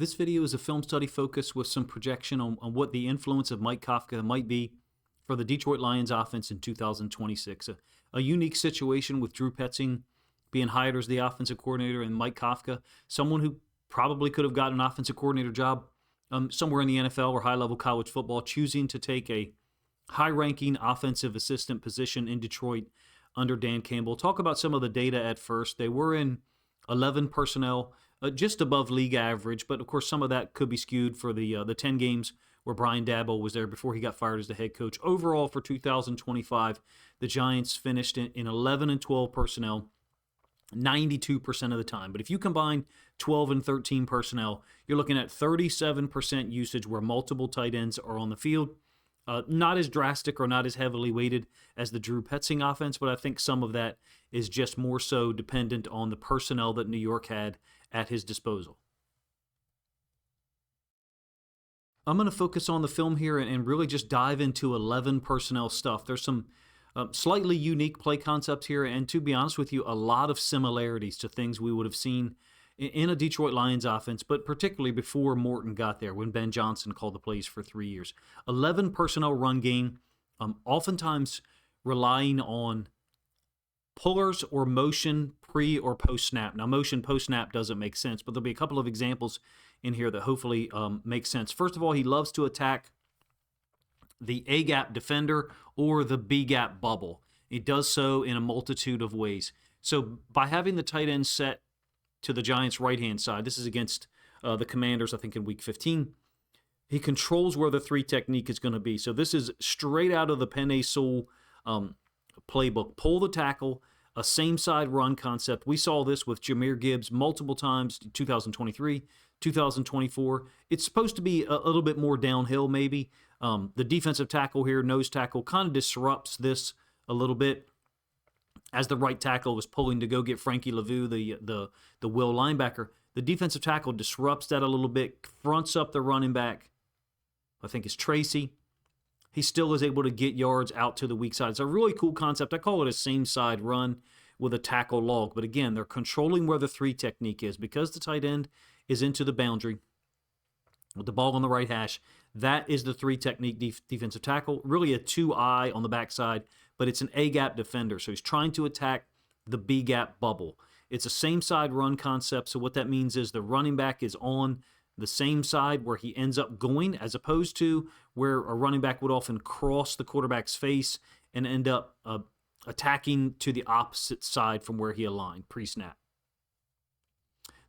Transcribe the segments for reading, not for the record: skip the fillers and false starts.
This video is a film study focus with some projection on what the influence of Mike Kafka might be for the Detroit Lions offense in 2026. A unique situation with Drew Petzing being hired as the offensive coordinator and Mike Kafka, someone who probably could have gotten an offensive coordinator job somewhere in the NFL or high-level college football, choosing to take a high-ranking offensive assistant position in Detroit under Dan Campbell. Talk about some of the data at first. They were in 11 personnel, just above league average, but of course some of that could be skewed for the 10 games where Brian Daboll was there before he got fired as the head coach. Overall, for 2025, the Giants finished in 11 and 12 personnel 92% of the time. But if you combine 12 and 13 personnel, you're looking at 37% usage where multiple tight ends are on the field. Not as drastic or not as heavily weighted as the Drew Petzing offense, but I think some of that is just more so dependent on the personnel that New York had at his disposal. I'm going to focus on the film here and really just dive into 11 personnel stuff. There's some slightly unique play concepts here, and to be honest with you, a lot of similarities to things we would have seen in a Detroit Lions offense, but particularly before Morton got there, when Ben Johnson called the plays for 3 years. 11 personnel run game, oftentimes relying on pullers or motion pre or post snap. Now, motion post snap doesn't make sense, but there'll be a couple of examples in here that hopefully make sense. First of all, he loves to attack the A-gap defender or the B-gap bubble. It does so in a multitude of ways. So by having the tight end set to the Giants' right-hand side, this is against the Commanders, I think, in Week 15, he controls where the three technique is going to be. So this is straight out of the Penei Sewell playbook. Pull the tackle, a same-side run concept. We saw this with Jahmyr Gibbs multiple times, 2023, 2024. It's supposed to be a little bit more downhill maybe. The defensive tackle here, nose tackle, kind of disrupts this a little bit as the right tackle was pulling to go get Frankie Lavu, the will linebacker. The defensive tackle disrupts that a little bit, fronts up the running back, I think it's Tracy. He still is able to get yards out to the weak side. It's a really cool concept. I call it a same-side run with a tackle log. But again, they're controlling where the three technique is. Because the tight end is into the boundary with the ball on the right hash, that is the three technique defensive tackle. Really a 2-eye on the backside, but it's an A-gap defender. So he's trying to attack the B-gap bubble. It's a same-side run concept. So what that means is the running back is on the same side where he ends up going, as opposed to where a running back would often cross the quarterback's face and end up attacking to the opposite side from where he aligned pre-snap.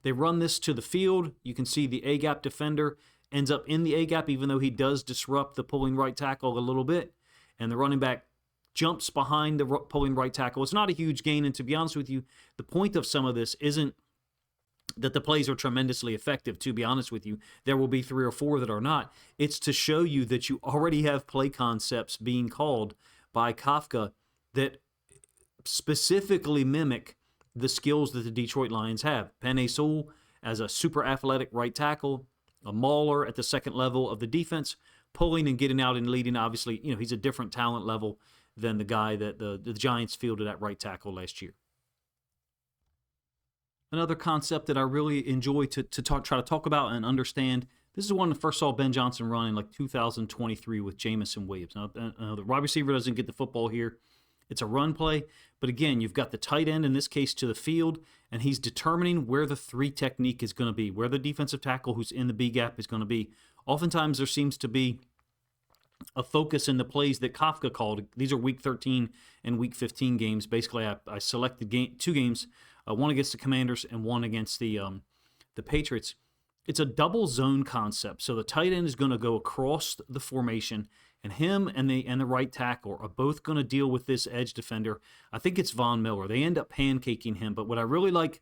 They run this to the field. You can see the A-gap defender ends up in the A-gap, even though he does disrupt the pulling right tackle a little bit. And the running back jumps behind the pulling right tackle. It's not a huge gain, and to be honest with you, the point of some of this isn't that the plays are tremendously effective. To be honest with you, there will be 3 or 4 that are not. It's to show you that you already have play concepts being called by Kafka that specifically mimic the skills that the Detroit Lions have. Penei Sewell as a super athletic right tackle, a mauler at the second level of the defense, pulling and getting out and leading. Obviously, he's a different talent level than the guy that the Giants fielded at right tackle last year. Another concept that I really enjoy to try to talk about and understand, this is one I first saw Ben Johnson run in like 2023 with Jamison Williams. Now, the wide receiver doesn't get the football here. It's a run play, but again, you've got the tight end, in this case, to the field, and he's determining where the three technique is going to be, where the defensive tackle who's in the B gap is going to be. Oftentimes, there seems to be a focus in the plays that Kafka called. These are Week 13 and Week 15 games. Basically, I selected 2 games, one against the Commanders and one against the Patriots. It's a double zone concept. So the tight end is going to go across the formation, and him and the right tackle are both going to deal with this edge defender. I think it's Von Miller. They end up pancaking him. But what I really like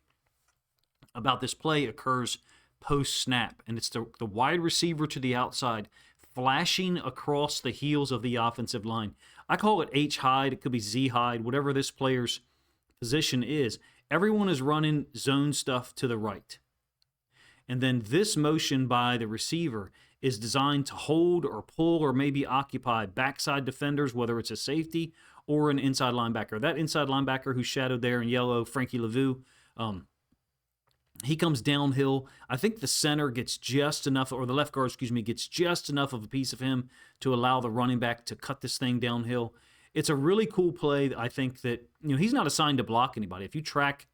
about this play occurs post-snap, and it's the wide receiver to the outside flashing across the heels of the offensive line. I call it H-hide. It could be Z-hide, whatever this player's position is. Everyone is running zone stuff to the right. And then this motion by the receiver is designed to hold or pull or maybe occupy backside defenders, whether it's a safety or an inside linebacker. That inside linebacker who's shadowed there in yellow, Frankie Lavu, He comes downhill. I think the center gets just enough, or the left guard, excuse me, gets just enough of a piece of him to allow the running back to cut this thing downhill. It's a really cool play. I think that, he's not assigned to block anybody. If you track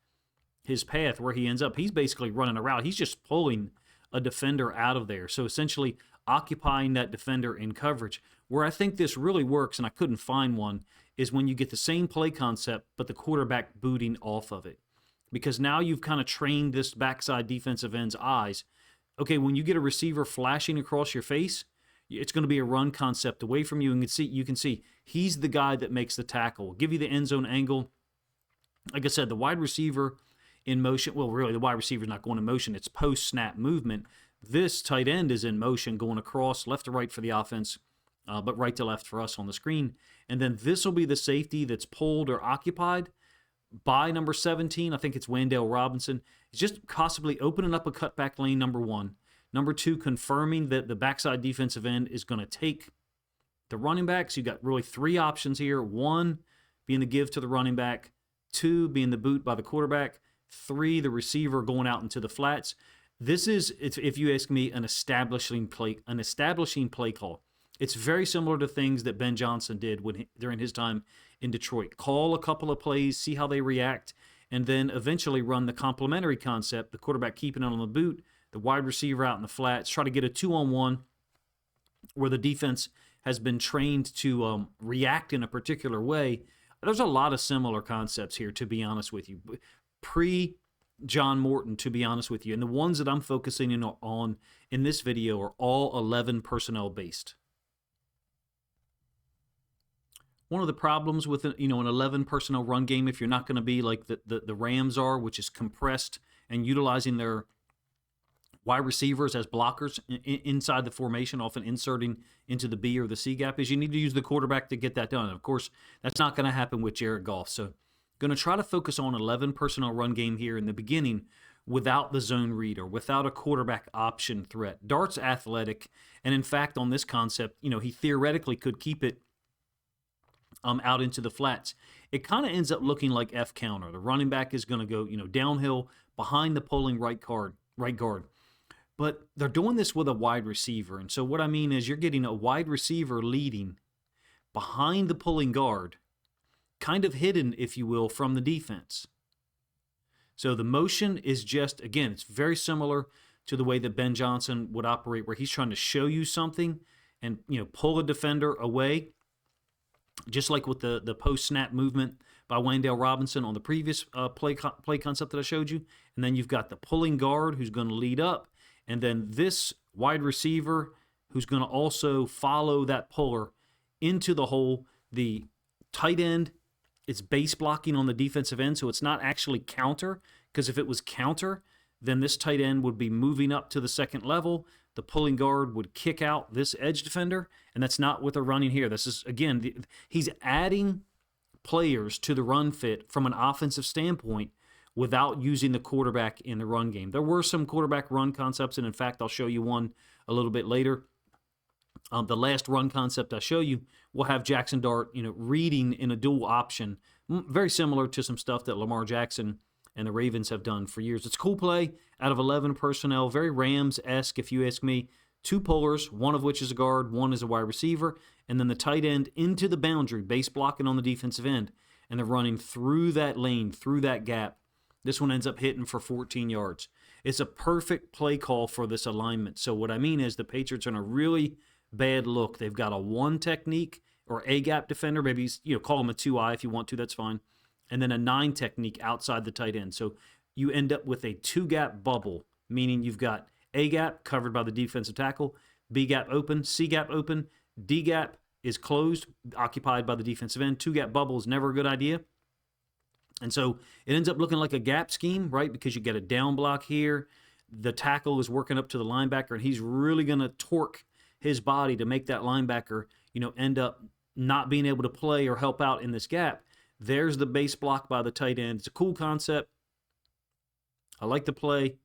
his path where he ends up, he's basically running a route. He's just pulling a defender out of there. So essentially occupying that defender in coverage. Where I think this really works, and I couldn't find one, is when you get the same play concept, but the quarterback booting off of it. Because now you've kind of trained this backside defensive end's eyes. Okay, when you get a receiver flashing across your face, it's going to be a run concept away from you, and you can see he's the guy that makes the tackle. Give you the end zone angle. Like I said, the wide receiver in motion, well, really, the wide receiver's not going in motion. It's post-snap movement. This tight end is in motion, going across left to right for the offense, but right to left for us on the screen. And then this will be the safety that's pulled or occupied by number 17. I think it's Wan'Dale Robinson. It's just possibly opening up a cutback lane, number one. Number two, confirming that the backside defensive end is going to take the running back. So you've got really three options here. One, being the give to the running back. Two, being the boot by the quarterback. Three, the receiver going out into the flats. This is, if you ask me, an establishing play call. It's very similar to things that Ben Johnson did during his time in Detroit. Call a couple of plays, see how they react, and then eventually run the complementary concept, the quarterback keeping it on the boot, the wide receiver out in the flats, try to get a 2-on-1 where the defense has been trained to react in a particular way. There's a lot of similar concepts here, to be honest with you. Pre-John Morton, to be honest with you. And the ones that I'm focusing on in this video are all 11 personnel based. One of the problems with an 11 personnel run game, if you're not going to be like the Rams are, which is compressed and utilizing their wide receivers as blockers inside the formation, often inserting into the B or the C gap, is you need to use the quarterback to get that done. And of course, that's not going to happen with Jared Goff. So going to try to focus on 11 personnel run game here in the beginning without the zone read or without a quarterback option threat. Dart's athletic, and in fact, on this concept, he theoretically could keep it out into the flats. It kind of ends up looking like F counter. The running back is going to go, downhill behind the pulling right guard. But they're doing this with a wide receiver. And so what I mean is you're getting a wide receiver leading behind the pulling guard, kind of hidden, if you will, from the defense. So the motion is just, again, it's very similar to the way that Ben Johnson would operate, where he's trying to show you something and, pull a defender away. Just like with the post-snap movement by Wan'Dale Robinson on the previous play concept that I showed you. And then you've got the pulling guard who's going to lead up. And then this wide receiver who's going to also follow that puller into the hole. The tight end, it's base blocking on the defensive end, so it's not actually counter. Because if it was counter, then this tight end would be moving up to the second level. The pulling guard would kick out this edge defender, and that's not what they're running here. This is, again, he's adding players to the run fit from an offensive standpoint without using the quarterback in the run game. There were some quarterback run concepts, and in fact, I'll show you one a little bit later. The last run concept I show you will have Jackson Dart, reading in a dual option, very similar to some stuff that Lamar Jackson and the Ravens have done for years. It's a cool play out of 11 personnel, very Rams-esque if you ask me. Two pullers, one of which is a guard, one is a wide receiver, and then the tight end into the boundary, base blocking on the defensive end, and they're running through that lane, through that gap. This one ends up hitting for 14 yards. It's a perfect play call for this alignment. So what I mean is the Patriots are in a really bad look. They've got a one technique or a gap defender, maybe call them a 2-eye if you want to, that's fine. And then a 9 technique outside the tight end. So you end up with a 2-gap bubble, meaning you've got A gap covered by the defensive tackle, B gap open, C gap open, D gap is closed, occupied by the defensive end. 2-gap bubble is never a good idea. And so it ends up looking like a gap scheme, right? Because you get a down block here. The tackle is working up to the linebacker, and he's really going to torque his body to make that linebacker, end up not being able to play or help out in this gap. There's the base block by the tight end. It's a cool concept. I like the play.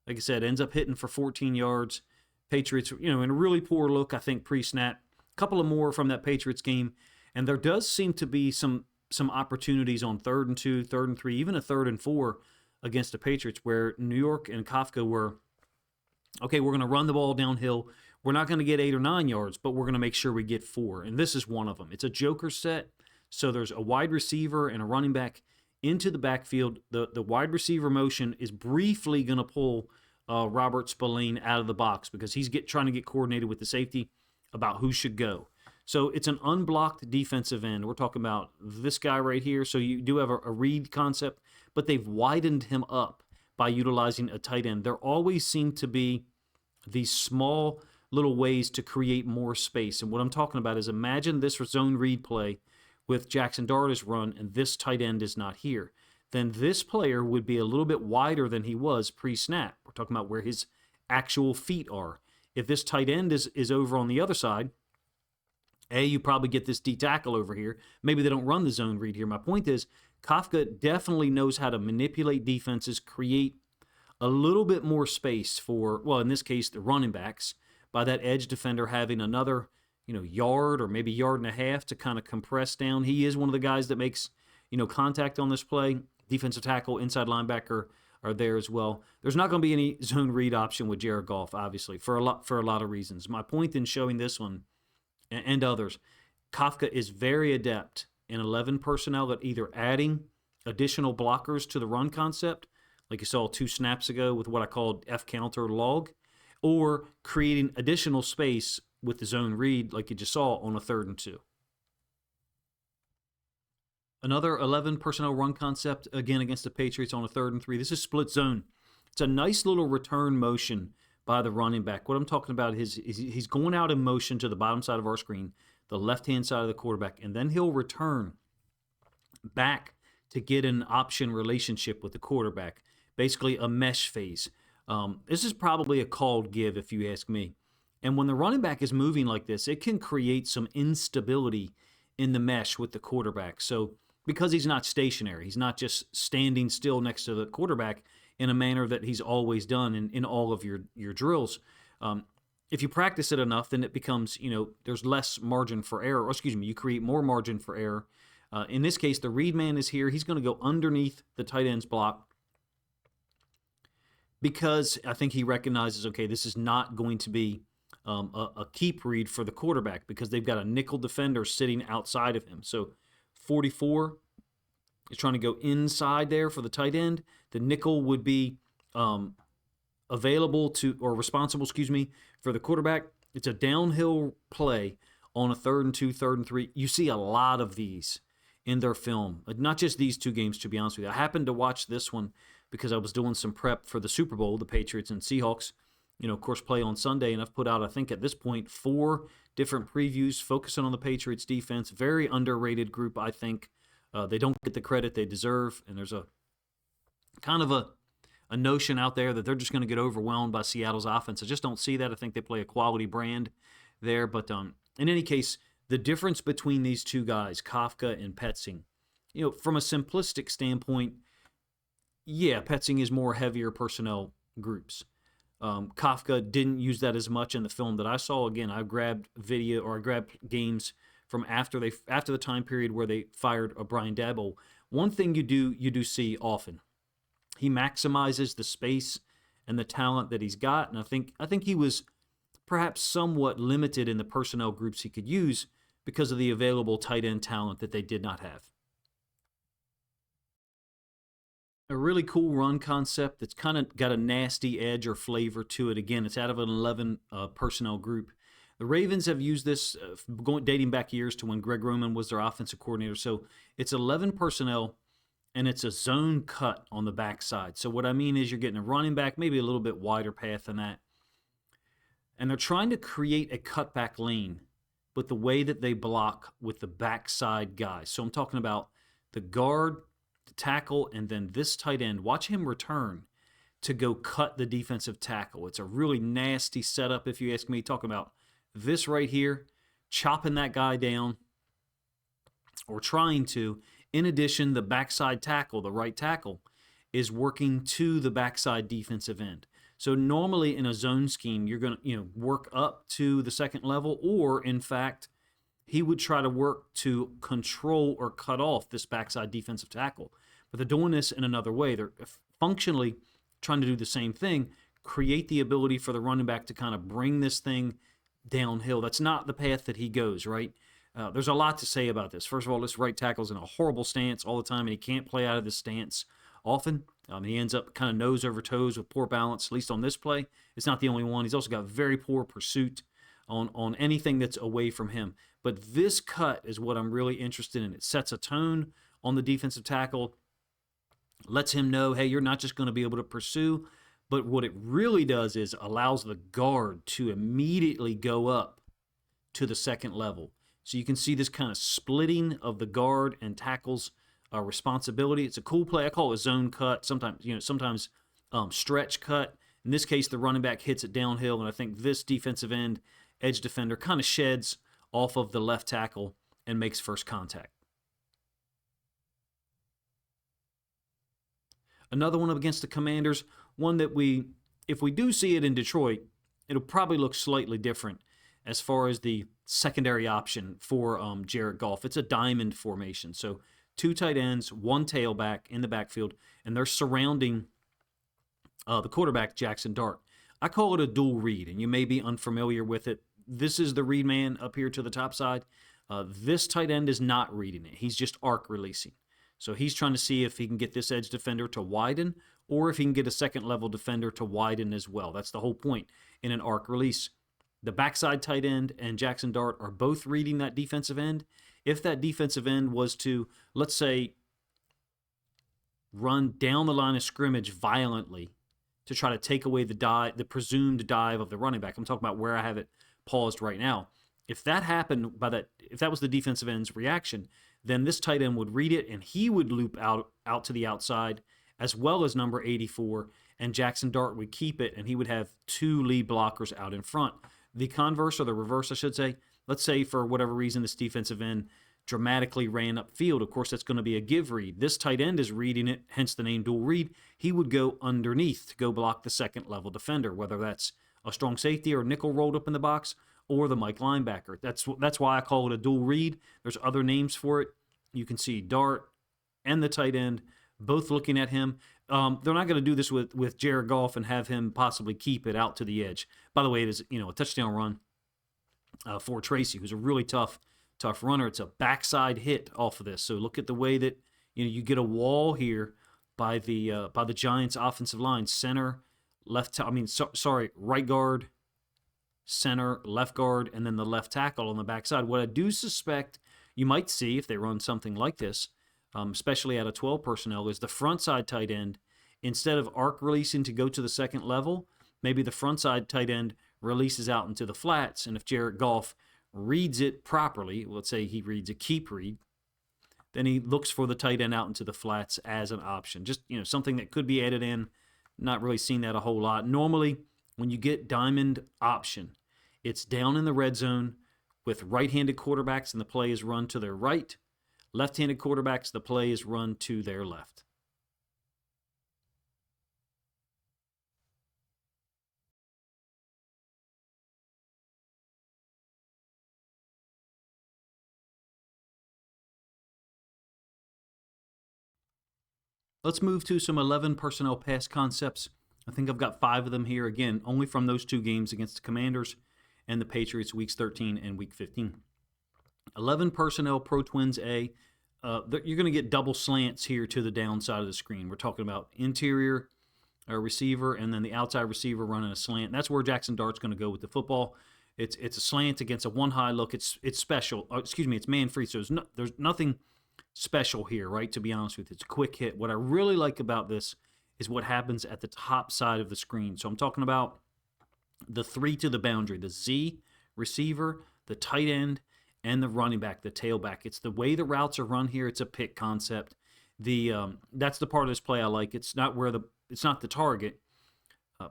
Like I said, ends up hitting for 14 yards. Patriots, in a really poor look, I think, pre-snap. A couple of more from that Patriots game. And there does seem to be some opportunities on 3rd and 2, 3rd and 3, even a 3rd and 4 against the Patriots where New York and Kafka were, okay, we're going to run the ball downhill. We're not going to get 8 or 9 yards, but we're going to make sure we get 4. And this is one of them. It's a joker set. So there's a wide receiver and a running back into the backfield. The wide receiver motion is briefly going to pull Robert Spillane out of the box because he's trying to get coordinated with the safety about who should go. So it's an unblocked defensive end. We're talking about this guy right here. So you do have a read concept, but they've widened him up by utilizing a tight end. There always seem to be these small little ways to create more space. And what I'm talking about is imagine this zone read play with Jackson Dart is run and this tight end is not here. Then this player would be a little bit wider than he was pre-snap. We're talking about where his actual feet are. If this tight end is over on the other side, you probably get this D tackle over here. Maybe they don't run the zone read here. My point is, Kafka definitely knows how to manipulate defenses, create a little bit more space for, well, in this case, the running backs, by that edge defender having another, yard or maybe yard and a half to kind of compress down. He is one of the guys that makes, contact on this play. Defensive tackle, inside linebacker are there as well. There's not going to be any zone read option with Jared Goff, obviously, for a lot of reasons. My point in showing this one and others, Kafka is very adept in 11 personnel that either adding additional blockers to the run concept, like you saw 2 snaps ago with what I called F counter log, or creating additional space with the zone read like you just saw on a 3rd and 2. Another 11 personnel run concept, again, against the Patriots on a 3rd and 3. This is split zone. It's a nice little return motion by the running back. What I'm talking about is he's going out in motion to the bottom side of our screen, the left-hand side of the quarterback, and then he'll return back to get an option relationship with the quarterback, basically a mesh phase. This is probably a called give, if you ask me. And when the running back is moving like this, it can create some instability in the mesh with the quarterback. So because he's not stationary, he's not just standing still next to the quarterback in a manner that he's always done in all of your drills. If you practice it enough, then it becomes, there's less margin for error. Or excuse me, you create more margin for error. In this case, the read man is here. He's going to go underneath the tight end's block because I think he recognizes, okay, this is not going to be a keep read for the quarterback because they've got a nickel defender sitting outside of him. So 44 is trying to go inside there for the tight end. The nickel would be available to, or responsible, for the quarterback. It's a downhill play on a 3rd and 2, 3rd and 3. You see a lot of these in their film. Not just these 2 games, to be honest with you. I happened to watch this one because I was doing some prep for the Super Bowl, the Patriots and Seahawks, of course, play on Sunday. And I've put out, I think at this point, 4 different previews focusing on the Patriots defense. Very underrated group, I think. They don't get the credit they deserve. And there's a kind of a notion out there that they're just going to get overwhelmed by Seattle's offense. I just don't see that. I think they play a quality brand there. But in any case, the difference between these 2 guys, Kafka and Petzing, from a simplistic standpoint, yeah, Petzing is more heavier personnel groups. Kafka didn't use that as much in the film that I saw. Again, I grabbed games from after the time period where they fired Brian Daboll. One thing you do see often, he maximizes the space and the talent that he's got, and I think he was perhaps somewhat limited in the personnel groups he could use because of the available tight end talent that they did not have. A really cool run concept that's kind of got a nasty edge or flavor to it. Again, it's out of an 11 personnel group. The Ravens have used this dating back years to when Greg Roman was their offensive coordinator. So it's 11 personnel, and it's a zone cut on the backside. So what I mean is you're getting a running back, maybe a little bit wider path than that. And they're trying to create a cutback lane with the way that they block with the backside guys. So I'm talking about the guard, the tackle, and then this tight end. Watch him return to go cut the defensive tackle. It's a really nasty setup, if you ask me. Talking about this right here, chopping that guy down, or trying to. In addition, the backside tackle, the right tackle, is working to the backside defensive end. So normally in a zone scheme, you're going to work up to the second level, or in fact, he would try to work to control or cut off this backside defensive tackle. But they're doing this in another way. They're functionally trying to do the same thing, create the ability for the running back to kind of bring this thing downhill. That's not the path that he goes, right? There's a lot to say about this. First of all, this right tackle's in a horrible stance all the time, and he can't play out of this stance often. He ends up kind of nose over toes with poor balance, at least on this play. It's not the only one. He's also got very poor pursuit on anything that's away from him. But this cut is what I'm really interested in. It sets a tone on the defensive tackle, lets him know, hey, you're not just going to be able to pursue, but what it really does is allows the guard to immediately go up to the second level. So you can see this kind of splitting of the guard and tackle's responsibility. It's a cool play. I call it a zone cut. Sometimes stretch cut. In this case, the running back hits it downhill, and I think this defensive end edge defender kind of sheds off of the left tackle and makes first contact. Another one up against the Commanders, one that if we do see it in Detroit, it'll probably look slightly different as far as the secondary option for Jared Goff. It's a diamond formation. So 2 tight ends, 1 tailback in the backfield, and they're surrounding the quarterback, Jackson Dart. I call it a dual read, and you may be unfamiliar with it. This is the read man up here to the top side. This tight end is not reading it. He's just arc releasing. So he's trying to see if he can get this edge defender to widen, or if he can get a second level defender to widen as well. That's the whole point in an arc release. The backside tight end and Jackson Dart are both reading that defensive end. If that defensive end was to, let's say, run down the line of scrimmage violently to try to take away the presumed dive of the running back, I'm talking about where I have it paused right now. If that happened if that was the defensive end's reaction, then this tight end would read it and he would loop out to the outside, as well as number 84, and Jackson Dart would keep it, and he would have 2 lead blockers out in front. The converse, or the reverse, I should say, let's say for whatever reason this defensive end dramatically ran upfield. Of course, that's going to be a give read. This tight end is reading it, hence the name dual read. He would go underneath to go block the second level defender, whether that's a strong safety or nickel rolled up in the box, or the Mike linebacker. That's why I call it a dual read. There's other names for it. You can see Dart and the tight end both looking at him. They're not going to do this with Jared Goff and have him possibly keep it out to the edge. By the way, it is a touchdown run for Tracy, who's a really tough runner. It's a backside hit off of this. So look at the way that you get a wall here by the Giants' offensive line. Center, right guard, center, left guard, and then the left tackle on the backside. What I do suspect you might see if they run something like this, especially out of 12 personnel, is the front side tight end, instead of arc releasing to go to the second level, maybe the front side tight end releases out into the flats, and if Jared Goff reads it properly, let's say he reads a keep read, then he looks for the tight end out into the flats as an option. Just something that could be added in. Not really seen that a whole lot. Normally, when you get diamond option, it's down in the red zone with right-handed quarterbacks, and the play is run to their right. Left-handed quarterbacks, the play is run to their left. Let's move to some 11 personnel pass concepts. I think I've got 5 of them here, again, only from those 2 games against the Commanders and the Patriots, weeks 13 and week 15. 11 personnel, Pro Twins A. You're going to get double slants here to the downside of the screen. We're talking about interior receiver and then the outside receiver running a slant. And that's where Jackson Dart's going to go with the football. It's a slant against a one high look. It's special. It's man free. So there's nothing special here, right? To be honest with you, it's a quick hit. What I really like about this is what happens at the top side of the screen. So I'm talking about the 3 to the boundary, the Z receiver, the tight end, and the running back, the tailback. It's the way the routes are run here. It's a pick concept. That's the part of this play I like. It's not the target.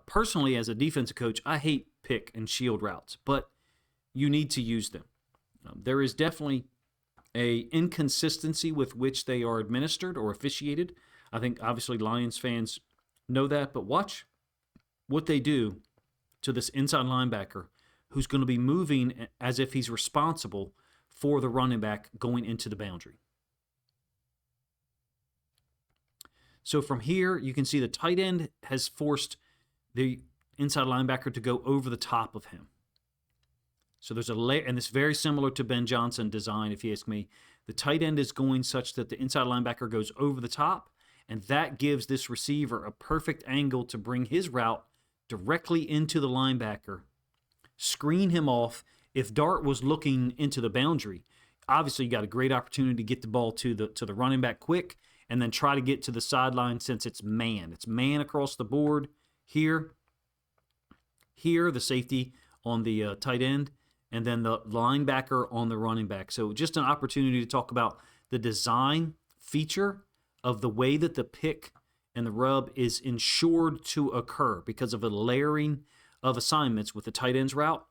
Personally, as a defensive coach, I hate pick and shield routes, but you need to use them. There is definitely a inconsistency with which they are administered or officiated. I think obviously Lions fans know that, but watch what they do to this inside linebacker who's going to be moving as if he's responsible for the running back going into the boundary. So from here, you can see the tight end has forced the inside linebacker to go over the top of him. So there's a layer, and it's very similar to Ben Johnson design, if you ask me. The tight end is going such that the inside linebacker goes over the top, and that gives this receiver a perfect angle to bring his route directly into the linebacker, screen him off. If Dart was looking into the boundary, obviously you got a great opportunity to get the ball to the running back quick, and then try to get to the sideline since it's man. It's man across the board here, the safety on the tight end, and then the linebacker on the running back. So just an opportunity to talk about the design feature of the way that the pick and the rub is ensured to occur because of a layering of assignments with the tight end's route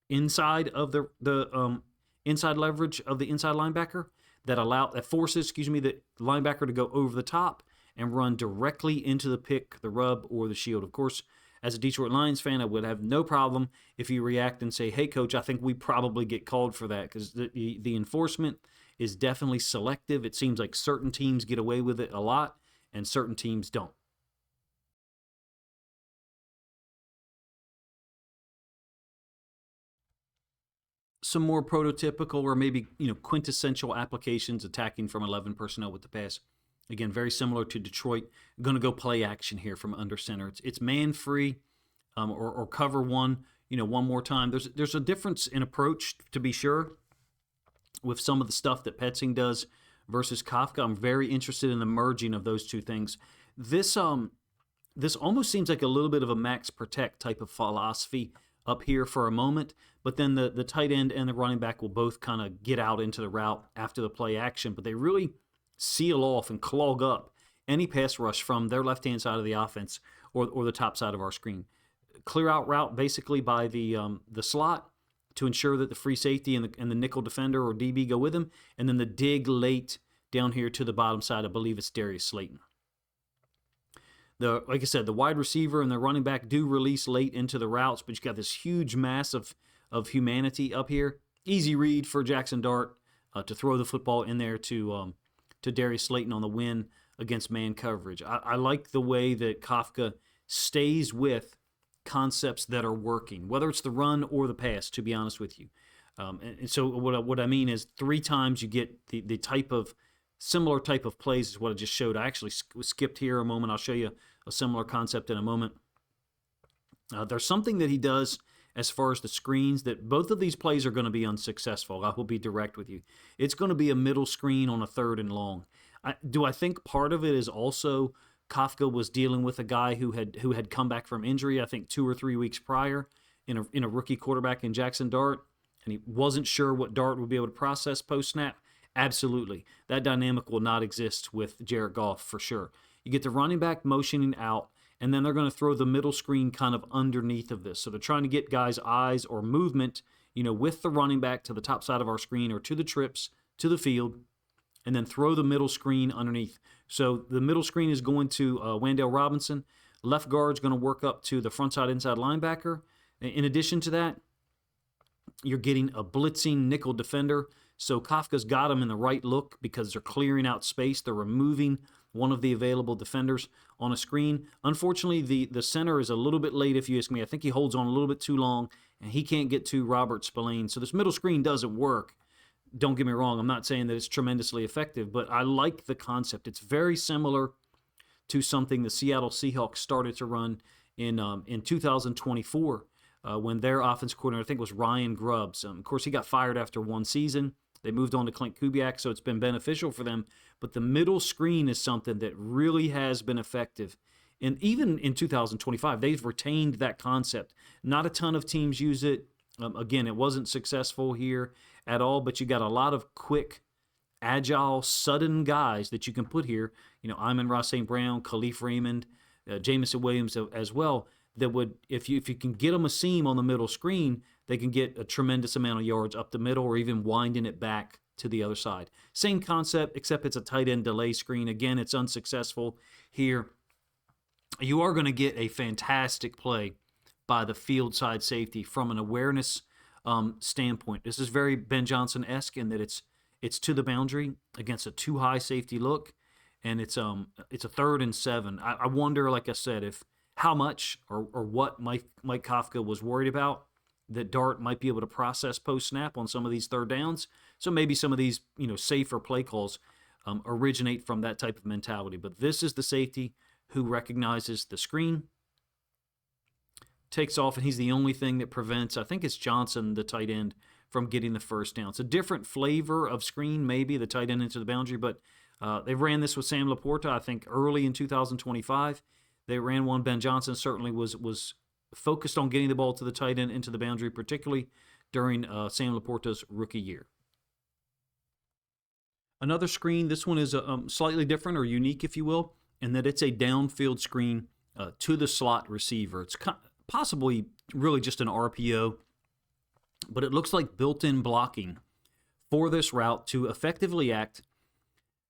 inside of the inside leverage of the inside linebacker that forces the linebacker to go over the top and run directly into the pick, the rub, or the shield. Of course, as a Detroit Lions fan, I would have no problem if you react and say, hey, coach, I think we probably get called for that because the enforcement is definitely selective. It seems like certain teams get away with it a lot and certain teams don't. Some more prototypical or maybe quintessential applications attacking from 11 personnel with the pass. Again, very similar to Detroit. Going to go play action here from under center. It's man free or cover one. One more time. There's a difference in approach to be sure with some of the stuff that Petzing does versus Kafka. I'm very interested in the merging of those two things. This almost seems like a little bit of a max protect type of philosophy up here for a moment, but then the tight end and the running back will both kind of get out into the route after the play action, but they really seal off and clog up any pass rush from their left-hand side of the offense or the top side of our screen. Clear out route basically by the slot to ensure that the free safety and the nickel defender or DB go with him, and then the dig late down here to the bottom side. I believe it's Darius Slayton. Like I said, the wide receiver and the running back do release late into the routes, but you got this huge mass of humanity up here. Easy read for Jackson Dart to throw the football in there to Darius Slayton on the win against man coverage. I like the way that Kafka stays with concepts that are working, whether it's the run or the pass, to be honest with you. And so what I mean is 3 times you get the type of similar type of plays is what I just showed. I actually skipped here a moment. I'll show you a similar concept in a moment. There's something that he does as far as the screens that both of these plays are going to be unsuccessful. I will be direct with you. It's going to be a middle screen on a 3rd and long. Do I think part of it is also Kafka was dealing with a guy who had come back from injury, I think 2 or 3 weeks prior, in a rookie quarterback in Jackson Dart, and he wasn't sure what Dart would be able to process post-snap? Absolutely. That dynamic will not exist with Jared Goff for sure. You get the running back motioning out, and then they're going to throw the middle screen kind of underneath of this. So they're trying to get guys' eyes or movement, with the running back to the top side of our screen or to the trips, to the field, and then throw the middle screen underneath. So the middle screen is going to Wan'Dale Robinson. Left guard's going to work up to the front side inside linebacker. In addition to that, you're getting a blitzing nickel defender. So Kafka's got him in the right look because they're clearing out space. They're removing one of the available defenders on a screen. Unfortunately, the center is a little bit late, if you ask me. I think he holds on a little bit too long, and he can't get to Robert Spillane. So this middle screen doesn't work. Don't get me wrong. I'm not saying that it's tremendously effective, but I like the concept. It's very similar to something the Seattle Seahawks started to run in 2024 when their offense coordinator, I think, was Ryan Grubbs. Of course, he got fired after 1 season. They moved on to Clint Kubiak, so it's been beneficial for them. But the middle screen is something that really has been effective. And even in 2025, they've retained that concept. Not a ton of teams use it. Again, it wasn't successful here at all, but you got a lot of quick, agile, sudden guys that you can put here. Amon-Ra St. Brown, Khalif Raymond, Jamison Williams as well, that would, if you can get them a seam on the middle screen, they can get a tremendous amount of yards up the middle or even winding it back to the other side. Same concept, except it's a tight end delay screen. Again, it's unsuccessful here. You are going to get a fantastic play by the field side safety from an awareness standpoint. This is very Ben Johnson-esque in that it's to the boundary against a too high safety look. and it's a 3rd and 7. I wonder, like I said, if how much or what Mike Kafka was worried about that Dart might be able to process post snap on some of these 3rd downs. So maybe some of these safer play calls originate from that type of mentality. But this is the safety who recognizes the screen, takes off, and he's the only thing that prevents, I think it's Johnson, the tight end, from getting the first down. It's a different flavor of screen, maybe, the tight end into the boundary, but they ran this with Sam Laporta, I think, early in 2025. They ran one. Ben Johnson certainly was focused on getting the ball to the tight end into the boundary, particularly during Sam Laporta's rookie year. Another screen, this one is slightly different or unique, if you will, in that it's a downfield screen to the slot receiver. It's possibly really just an RPO, but it looks like built-in blocking for this route to effectively act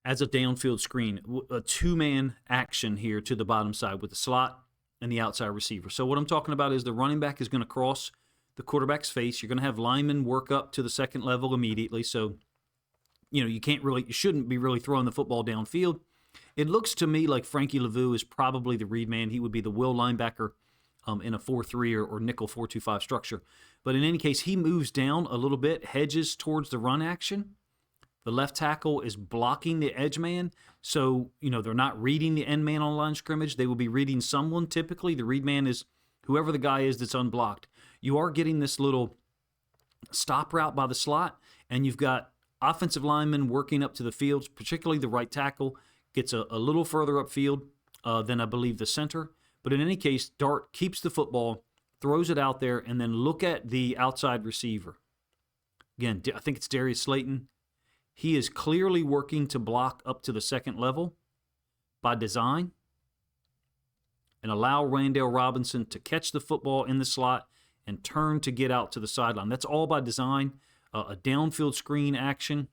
as a downfield screen, a 2-man action here to the bottom side with the slot and the outside receiver. So what I'm talking about is the running back is going to cross the quarterback's face. You're going to have linemen work up to the second level immediately. So, you shouldn't be really throwing the football downfield. It looks to me like Frankie Lavu is probably the read man. He would be the will linebacker in a 4-3 or nickel 4-2-5 structure. But in any case, he moves down a little bit, hedges towards the run action. The left tackle is blocking the edge man, so they're not reading the end man on line scrimmage. They will be reading someone. Typically, the read man is whoever the guy is that's unblocked. You are getting this little stop route by the slot, and you've got offensive linemen working up to the field, particularly the right tackle gets a little further upfield than I believe the center. But in any case, Dart keeps the football, throws it out there, and then look at the outside receiver. Again, I think it's Darius Slayton. He is clearly working to block up to the second level by design and allow Randall Robinson to catch the football in the slot and turn to get out to the sideline. That's all by design, a downfield screen action.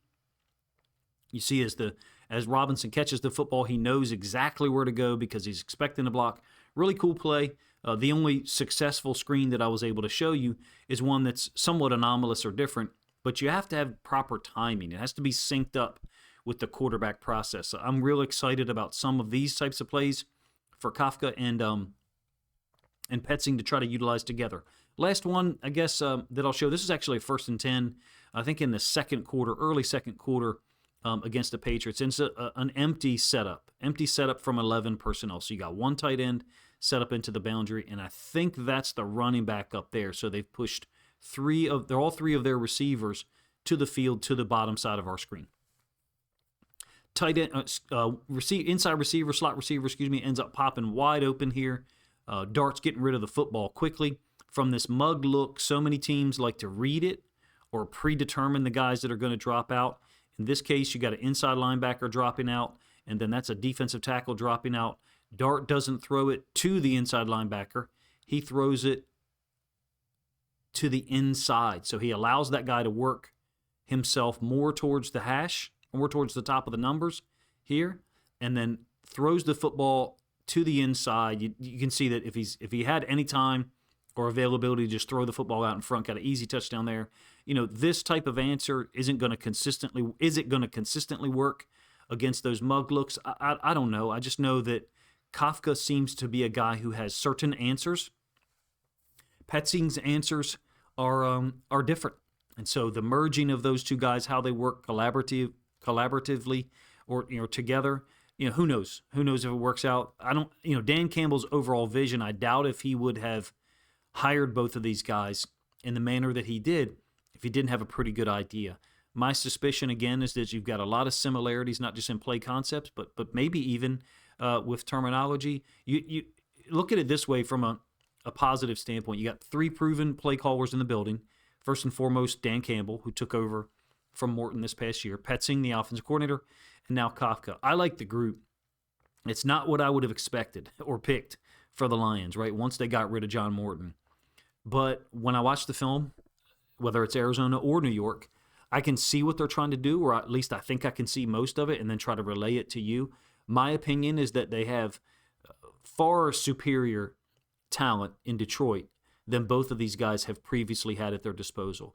You see as Robinson catches the football, he knows exactly where to go because he's expecting to block. Really cool play. The only successful screen that I was able to show you is one that's somewhat anomalous or different, but you have to have proper timing. It has to be synced up with the quarterback process. So I'm real excited about some of these types of plays for Kafka and Petzing to try to utilize together. Last one, I guess, that I'll show. This is actually a 1st and 10, I think in the early second quarter against the Patriots. And it's an empty setup from 11 personnel. So you got one tight end set up into the boundary, and I think that's the running back up there. So they've pushed all three of their receivers to the field to the bottom side of our screen. Tight end, inside receiver, slot receiver, ends up popping wide open here. Dart's getting rid of the football quickly. From this mug look, so many teams like to read it or predetermine the guys that are going to drop out. In this case, you got an inside linebacker dropping out, and then that's a defensive tackle dropping out. Dart doesn't throw it to the inside linebacker. He throws it to the inside. So he allows that guy to work himself more towards the hash, more towards the top of the numbers here, and then throws the football to the inside. You can see that if he had any time or availability to just throw the football out in front, got an easy touchdown there. This type of answer is it going to consistently work against those mug looks? I don't know. I just know that Kafka seems to be a guy who has certain answers. Petzing's answers are different. And so the merging of those two guys, how they work collaboratively or together, who knows? Who knows if it works out? Dan Campbell's overall vision, I doubt if he would have hired both of these guys in the manner that he did if he didn't have a pretty good idea. My suspicion, again, is that you've got a lot of similarities, not just in play concepts, but maybe even with terminology. You look at it this way from a positive standpoint. You got 3 proven play callers in the building. First and foremost, Dan Campbell, who took over from Morton this past year. Petzing, the offensive coordinator, and now Kafka. I like the group. It's not what I would have expected or picked for the Lions, right, once they got rid of John Morton. But when I watch the film, whether it's Arizona or New York, I can see what they're trying to do, or at least I think I can see most of it, and then try to relay it to you. My opinion is that they have far superior talent in Detroit than both of these guys have previously had at their disposal.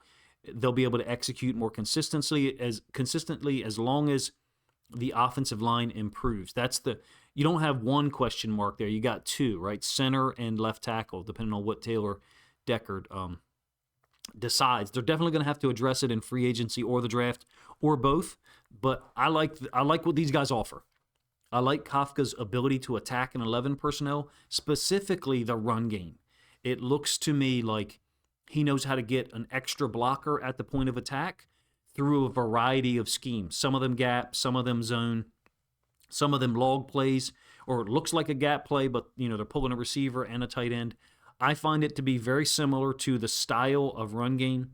They'll be able to execute more consistently as long as the offensive line improves. You don't have one question mark there. You got two, right? Center and left tackle, depending on what Taylor Deckard decides. They're definitely going to have to address it in free agency or the draft or both. But I like what these guys offer. I like Kafka's ability to attack an 11 personnel, specifically the run game. It looks to me like he knows how to get an extra blocker at the point of attack through a variety of schemes. Some of them gap, some of them zone, some of them log plays, or it looks like a gap play, but they're pulling a receiver and a tight end. I find it to be very similar to the style of run game,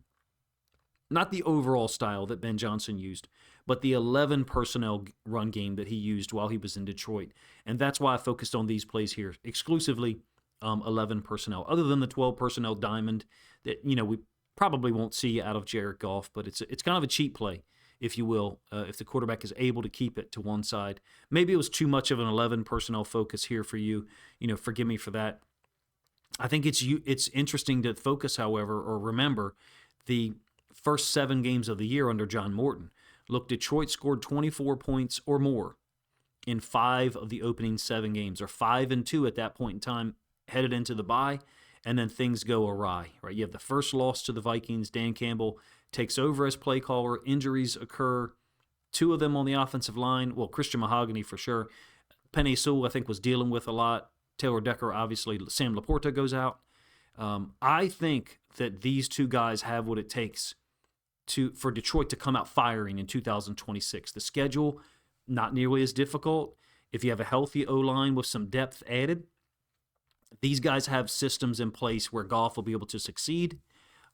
not the overall style that Ben Johnson used, but the 11 personnel run game that he used while he was in Detroit. And that's why I focused on these plays here, exclusively 11 personnel, other than the 12 personnel diamond that, we probably won't see out of Jared Goff, but it's kind of a cheap play, if you will, if the quarterback is able to keep it to one side. Maybe it was too much of an 11 personnel focus here for you. Forgive me for that. I think it's interesting to focus, however, or remember the first 7 games of the year under John Morton. Look, Detroit scored 24 points or more in 5 of the opening 7 games, or 5-2 at that point in time, headed into the bye, and then things go awry, right? You have the first loss to the Vikings. Dan Campbell takes over as play caller. Injuries occur, 2 of them on the offensive line. Well, Christian Mahogany for sure. Penei Sewell, I think, was dealing with a lot. Taylor Decker, obviously. Sam Laporta goes out. I think that these 2 guys have what it takes for Detroit to come out firing in 2026. The schedule, not nearly as difficult. If you have a healthy O-line with some depth added, these guys have systems in place where Goff will be able to succeed,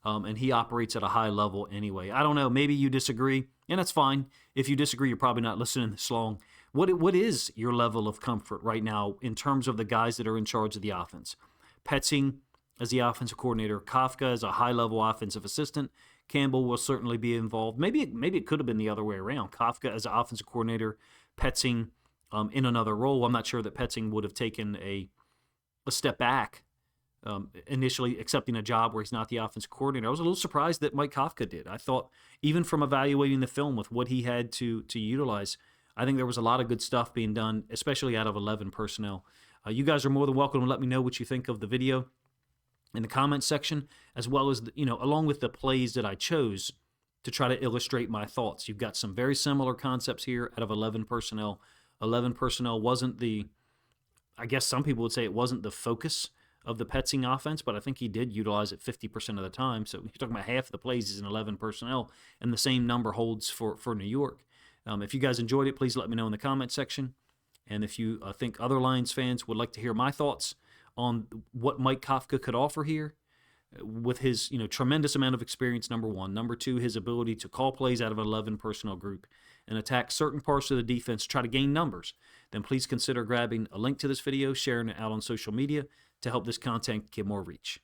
and he operates at a high level anyway. I don't know. Maybe you disagree, and that's fine. If you disagree, you're probably not listening this long. What is your level of comfort right now in terms of the guys that are in charge of the offense? Petzing as the offensive coordinator, Kafka as a high-level offensive assistant. Campbell will certainly be involved. Maybe it could have been the other way around. Kafka as an offensive coordinator, Petzing in another role. I'm not sure that Petzing would have taken a step back initially accepting a job where he's not the offensive coordinator. I was a little surprised that Mike Kafka did. I thought, even from evaluating the film with what he had to utilize, I think there was a lot of good stuff being done, especially out of 11 personnel. You guys are more than welcome to let me know what you think of the video in the comments section, as well as, along with the plays that I chose to try to illustrate my thoughts. You've got some very similar concepts here out of 11 personnel. 11 personnel wasn't I guess some people would say it wasn't the focus of the Petzing offense, but I think he did utilize it 50% of the time. So you're talking about half of the plays is in 11 personnel, and the same number holds for New York. If you guys enjoyed it, please let me know in the comment section. And if you think other Lions fans would like to hear my thoughts on what Mike Kafka could offer here with his tremendous amount of experience, number one. Number two, his ability to call plays out of an 11 personnel group and attack certain parts of the defense, try to gain numbers, then please consider grabbing a link to this video, sharing it out on social media to help this content get more reach.